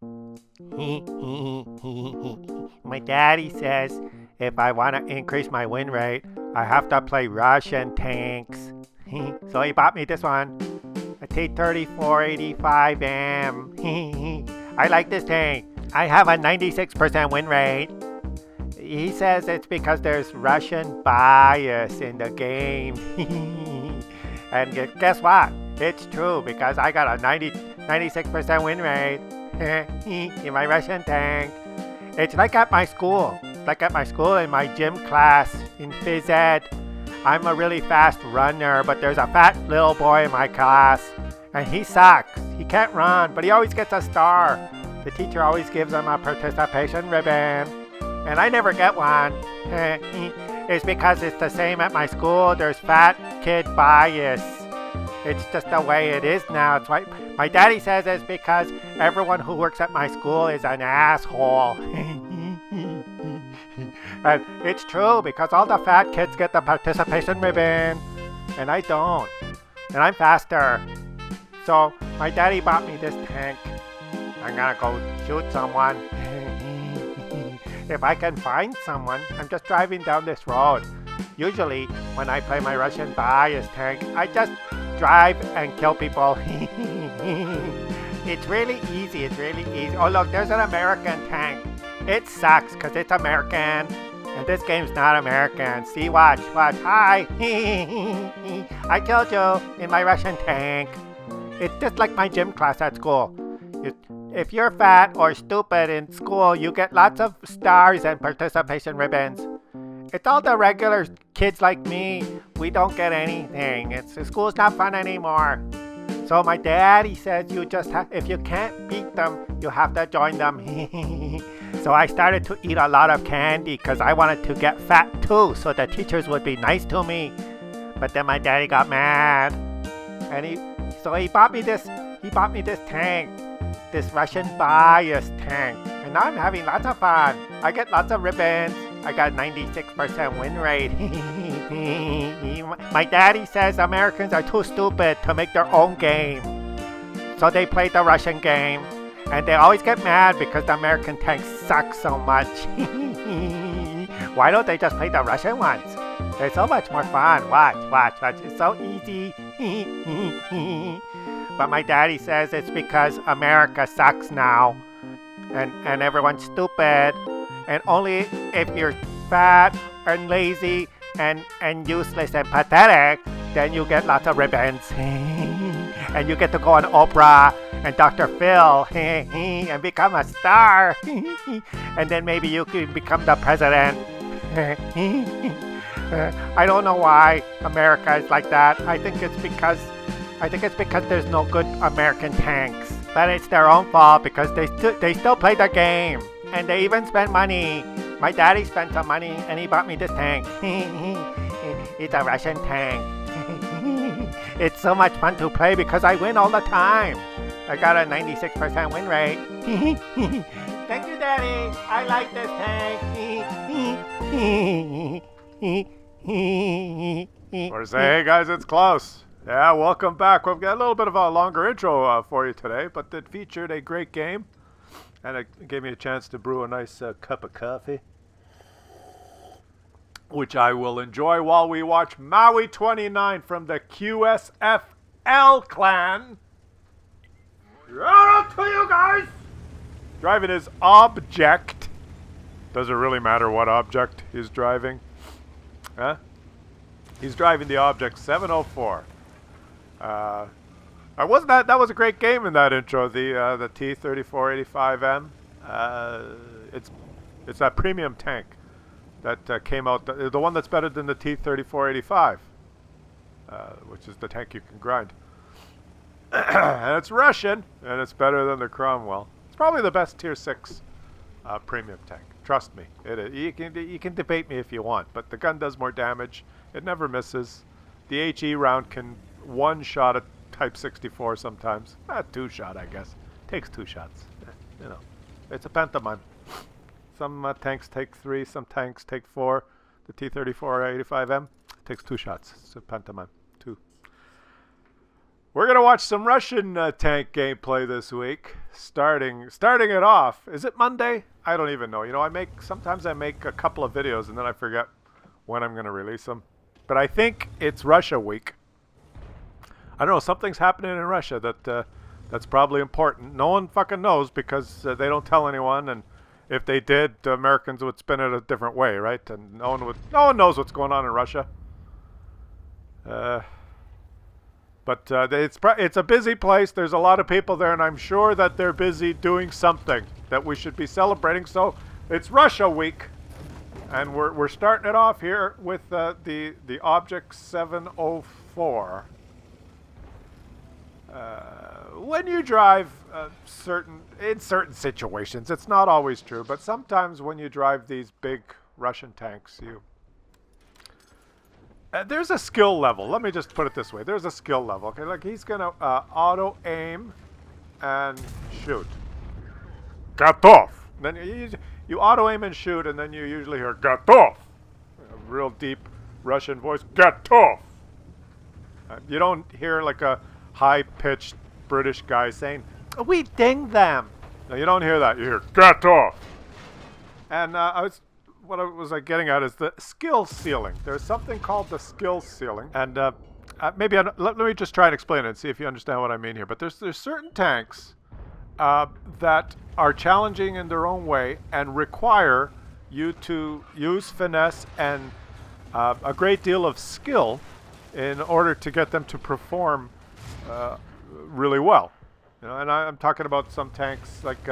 My daddy says if I want to increase my win rate, I have to play Russian tanks. So he bought me this one, a T-3485M. I like this tank. I have a 96% win rate. He says it's because there's Russian bias in the game. And guess what? It's true because I got a 96% win rate in my Russian tank. It's like at my school. Like at my school in my gym class in phys ed. I'm a really fast runner, but there's a fat little boy in my class, and he sucks. He can't run, but he always gets a star. The teacher always gives him a participation ribbon, and I never get one. It's because it's the same at my school. There's fat kid bias. It's just the way it is now. It's why my daddy says it's because everyone who works at my school is an asshole. And it's true because all the fat kids get the participation ribbon, and I don't. And I'm faster. So my daddy bought me this tank. I'm gonna go shoot someone. If I can find someone, I'm just driving down this road. Usually, when I play my Russian bias tank, I just drive and kill people. It's really easy. It's really easy. Oh look, there's an American tank. It sucks because it's American. And this game's not American. See, watch. Hi. I killed you in my Russian tank. It's just like my gym class at school. If you're fat or stupid in school, you get lots of stars and participation ribbons. It's all the regular kids like me. We don't get anything. School's not fun anymore. So my daddy says if you can't beat them, you have to join them. So I started to eat a lot of candy because I wanted to get fat too, so the teachers would be nice to me. But then my daddy got mad, and he bought me this tank, this Russian bias tank, and now I'm having lots of fun. I get lots of ribbons. I got 96% win rate. My daddy says Americans are too stupid to make their own game, so they play the Russian game. And they always get mad because the American tanks suck so much. Why don't they just play the Russian ones? They're so much more fun. Watch. It's so easy. But my daddy says it's because America sucks now. And everyone's stupid. And only if you're fat and lazy and useless and pathetic, then you get lots of ribbons. And you get to go on Oprah and Dr. Phil and become a star. And then maybe you can become the president. I don't know why America is like that. I think it's because there's no good American tanks. But it's their own fault because they still play the game. And they even spend money. My daddy spent some money and he bought me this tank. It's a Russian tank. It's so much fun to play because I win all the time. I got a 96% win rate. Thank you, Daddy. I like this tank. Or say, hey guys, it's Claus. Yeah, welcome back. We've got a little bit of a longer intro for you today, but it featured a great game. And it gave me a chance to brew a nice cup of coffee, which I will enjoy while we watch Maui 29 from the QSFL clan. Shout out to you guys! Driving his object. Does it really matter what object he's driving? Huh? He's driving the object 704. That was a great game in that intro, the T-3485M. It's that premium tank that came out, the one that's better than the T-3485, which is the tank you can grind. And it's Russian, and it's better than the Cromwell. It's probably the best Tier 6 premium tank. Trust me, it is. You can debate me if you want, but the gun does more damage. It never misses. The HE round can one-shot a Type 64 sometimes. Two-shot, I guess. Takes 2 shots. It's a pantomime. Some tanks take 3, some tanks take 4. The T-34 or 85M takes 2 shots. It's a pantomime. 2. We're gonna watch some Russian tank gameplay this week. Starting it off. Is it Monday? I don't even know. You know, sometimes I make a couple of videos and then I forget when I'm gonna release them. But I think it's Russia week. I don't know. Something's happening in Russia that's probably important. No one fucking knows because they don't tell anyone. And if they did, the Americans would spin it a different way, right? And no one knows what's going on in Russia. But it's a busy place. There's a lot of people there, and I'm sure that they're busy doing something that we should be celebrating. So it's Russia week, and we're starting it off here with the Object 704. When you drive in certain situations, it's not always true, but sometimes when you drive these big Russian tanks, there's a skill level. Let me just put it this way. There's a skill level. Okay, like he's going to auto aim and shoot. Gatov. Then you auto aim and shoot, and then you usually hear Gatov. A real deep Russian voice. Gatov. You don't hear like a high-pitched British guy saying, "We ding them." No, you don't hear that. You hear Gatov. And what I was getting at is the skill ceiling. There's something called the skill ceiling, and let me just try and explain it and see if you understand what I mean here. But there's certain tanks that are challenging in their own way and require you to use finesse and a great deal of skill in order to get them to perform really well. You know, and I'm talking about some tanks like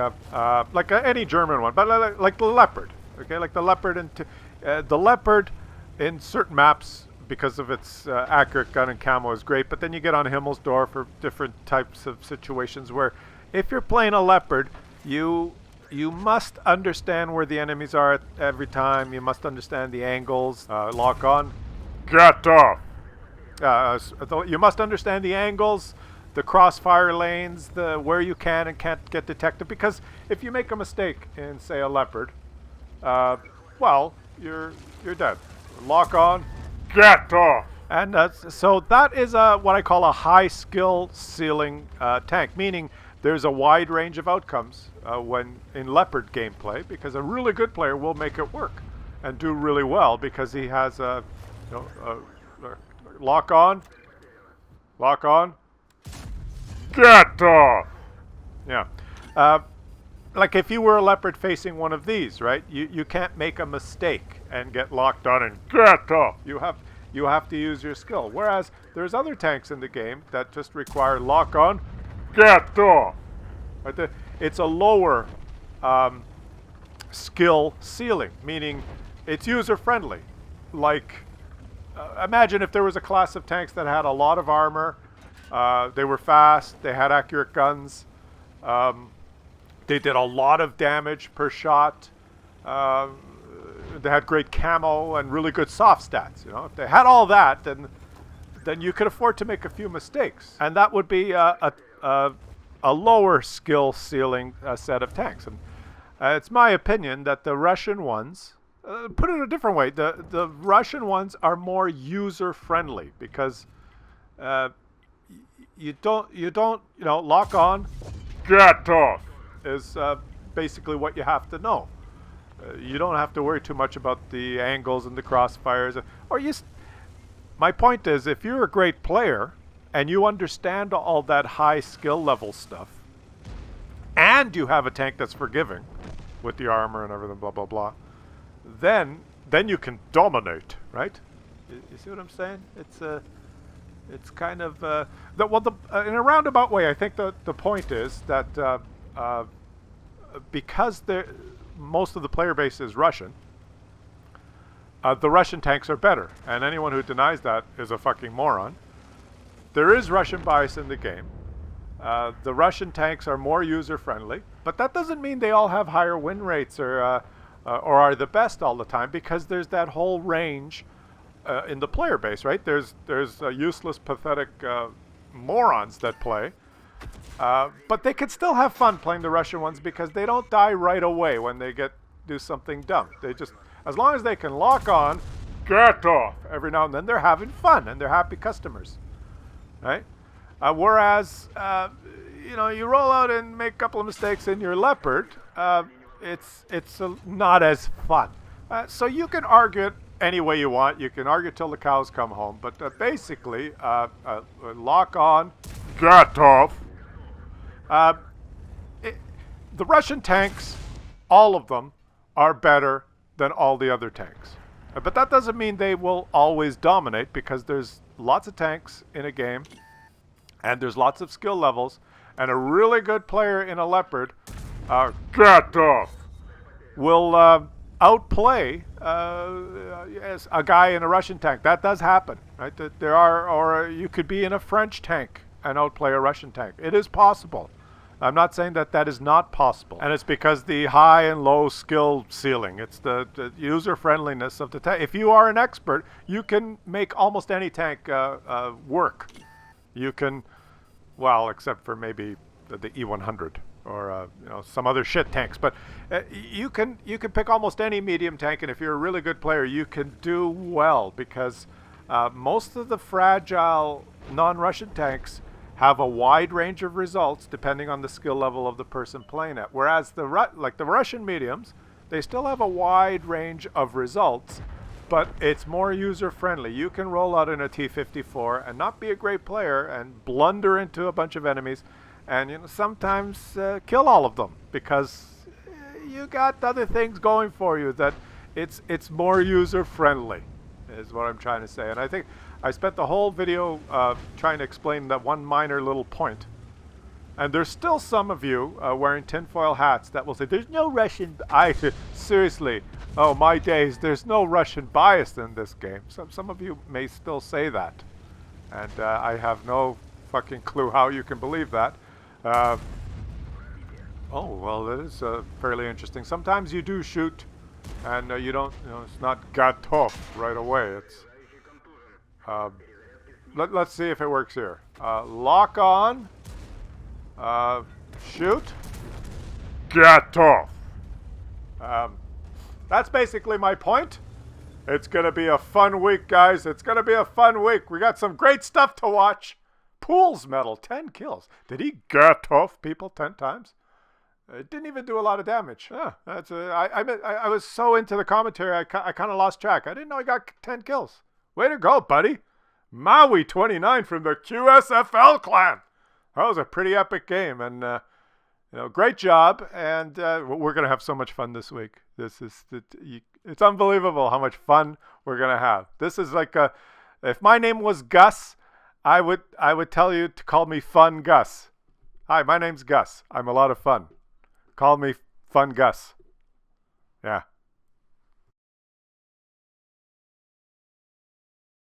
any German one, but like the Leopard. Okay, like the Leopard in certain maps, because of its accurate gun and camo, is great. But then you get on Himmelsdorf for different types of situations where, if you're playing a Leopard, you must understand where the enemies are at every time. You must understand the angles. Lock on. Gatov. You must understand the angles, the crossfire lanes, where you can and can't get detected. Because if you make a mistake in, say, a Leopard, well, you're dead. Lock on. Gatov. And so that is what I call a high skill ceiling tank, meaning there's a wide range of outcomes when in Leopard gameplay, because a really good player will make it work and do really well because he has a lock on. Gatov. Yeah. Like if you were a Leopard facing one of these, right? You can't make a mistake and get locked on and Gatov. You have to use your skill. Whereas there's other tanks in the game that just require lock on, Gatov. Right? It's a lower skill ceiling, meaning it's user friendly. Like imagine if there was a class of tanks that had a lot of armor, they were fast, they had accurate guns. They did a lot of damage per shot. They had great camo and really good soft stats. You know, if they had all that, then you could afford to make a few mistakes, and that would be a lower skill ceiling set of tanks. And it's my opinion that the Russian ones, put it a different way, the Russian ones are more user friendly because you don't lock on, Gatov is basically what you have to know. You don't have to worry too much about the angles and the crossfires. My point is, if you're a great player and you understand all that high skill level stuff, and you have a tank that's forgiving with the armor and everything, blah blah blah, then you can dominate, right? You see what I'm saying? It's kind of in a roundabout way. I think the point is that because most of the player base is Russian, the Russian tanks are better, and anyone who denies that is a fucking moron. There is Russian bias in the game. The Russian tanks are more user-friendly, but that doesn't mean they all have higher win rates or are the best all the time, because there's that whole range in the player base, right? There's useless, pathetic morons that play. But they could still have fun playing the Russian ones because they don't die right away when they do something dumb. They just, as long as they can lock on, Gatov every now and then, they're having fun and they're happy customers, right? Whereas, you roll out and make a couple of mistakes in your Leopard, it's not as fun. So you can argue it any way you want. You can argue till the cows come home. But basically, lock on Gatov. The Russian tanks, all of them, are better than all the other tanks. But that doesn't mean they will always dominate, because there's lots of tanks in a game, and there's lots of skill levels, and a really good player in a Leopard, Gatov, will outplay a guy in a Russian tank. That does happen, right? Or you could be in a French tank and outplay a Russian tank. It is possible. I'm not saying that that is not possible. And it's because the high and low skill ceiling. It's the user friendliness of the tank. If you are an expert, you can make almost any tank work. You can, well, except for maybe the E100 or some other shit tanks. But you can pick almost any medium tank, and if you're a really good player, you can do well, because most of the fragile non-Russian tanks have a wide range of results depending on the skill level of the person playing it. Whereas the Russian mediums, they still have a wide range of results, but it's more user-friendly. You can roll out in a T-54 and not be a great player and blunder into a bunch of enemies, and sometimes kill all of them, because you got other things going for you. That it's more user-friendly, is what I'm trying to say. And I think I spent the whole video trying to explain that one minor little point. And there's still some of you wearing tinfoil hats that will say, there's no Russian... seriously, oh my days, there's no Russian bias in this game. Some of you may still say that. And I have no fucking clue how you can believe that. Oh, well, that is fairly interesting. Sometimes you do shoot, and you don't, it's not Gatov right away. It's... let's see if it works here. Lock on. Shoot. Gatov. That's basically my point. It's going to be a fun week, guys. It's going to be a fun week. We got some great stuff to watch. Pool's medal, 10 kills. Did he Gatov people 10 times? It didn't even do a lot of damage. That's I was so into the commentary, I kind of lost track. I didn't know he got 10 kills. Way to go, buddy. Maui 29 from the QSFL clan. That was a pretty epic game, and great job. And we're gonna have so much fun this week. It's unbelievable how much fun we're gonna have. This is like if my name was Gus, I would tell you to call me Fun Gus. Hi, my name's Gus. I'm a lot of fun. Call me Fun Gus. Yeah.